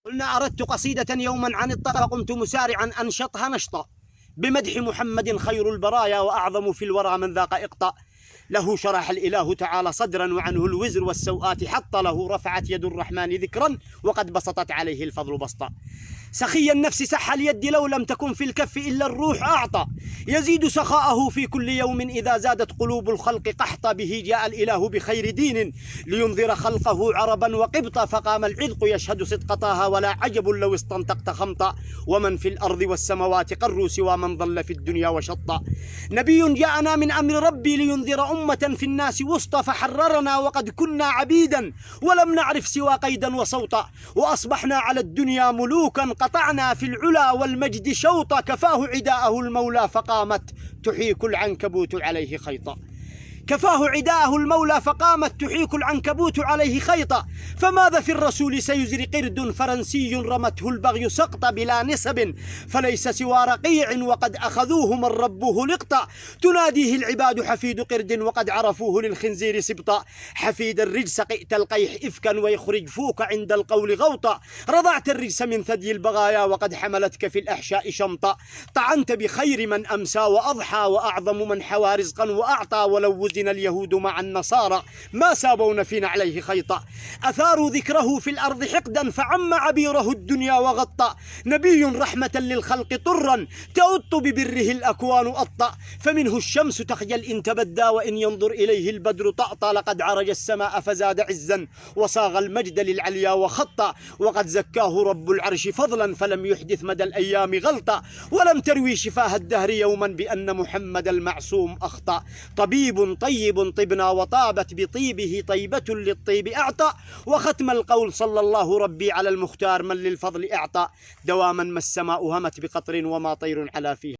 قلنا أردت قصيدة يوما عن الطرب فقمت مسارعا أنشطها نشطا بمدح محمد خير البرايا وأعظم في الورى من ذاق إقطا. له شرح الإله تعالى صدرا وعنه الوزر والسوءات حط له رفعت يد الرحمن ذكرا وقد بسطت عليه الفضل بسطا. سخي النفس سح اليد لو لم تكن في الكف إلا الروح أعطى يزيد سخاءه في كل يوم إذا زادت قلوب الخلق قحطا. به جاء الإله بخير دين لينذر خلقه عربا وقبطا فقام العذق يشهد صدق طه ولا عجب لو استنطقت خمطا. ومن في الأرض والسماوات قروا سوى من ظل في الدنيا وشطا. نبي جاءنا من أمر ربي لينذر أمة في الناس وسطى فحررنا وقد كنا عبيدا ولم نعرف سوى قيدا وصوتا. وأصبحنا على الدنيا ملوكا قطعنا في العلا والمجد شوطا. كفاه عداءه المولى فقامت تحيك العنكبوت عليه خيطا. كفاه عداءه المولى فقامت تحيك العنكبوت عليه خيطا. فماذا في الرسول سيزري قرد فرنسي رمته البغي سقطا بلا نسب فليس سوى رقيع وقد أخذوه من ربه لقطا. تناديه العباد حفيد قرد وقد عرفوه للخنزير سبطا. حفيد الرجس قئت القيح إفكا ويخرج فوك عند القول غوطا. رضعت الرجس من ثدي البغايا وقد حملتك في الأحشاء شمطا. طعنت بخير من أمسى وأضحى وأعظم من حوى رزقا وأعطى. ولو وزن اليهود مع النصارى ما سابون فينا عليه خيطا. أثاروا ذكره في الأرض حقدا فعم عبيره الدنيا وغطى. نبي رحمة للخلق طرا تؤط ببره الأكوان أطأ. فمنه الشمس تخجل إن تبدى وإن ينظر إليه البدر طأطى. لقد عرج السماء فزاد عزا وصاغ المجد للعليا وخطا. وقد زكاه رب العرش فضلا فلم يحدث مدى الأيام غلطا. ولم تروي شفاه الدهر يوما بأن محمد المعصوم أخطأ. طبيب طيب طبنا وطابت بطيبه طيبة للطيب أعطى. وختم القول صلى الله ربي على المختار من للفضل أعطى. دواما ما السماء همت بقطر وما طير على فيه.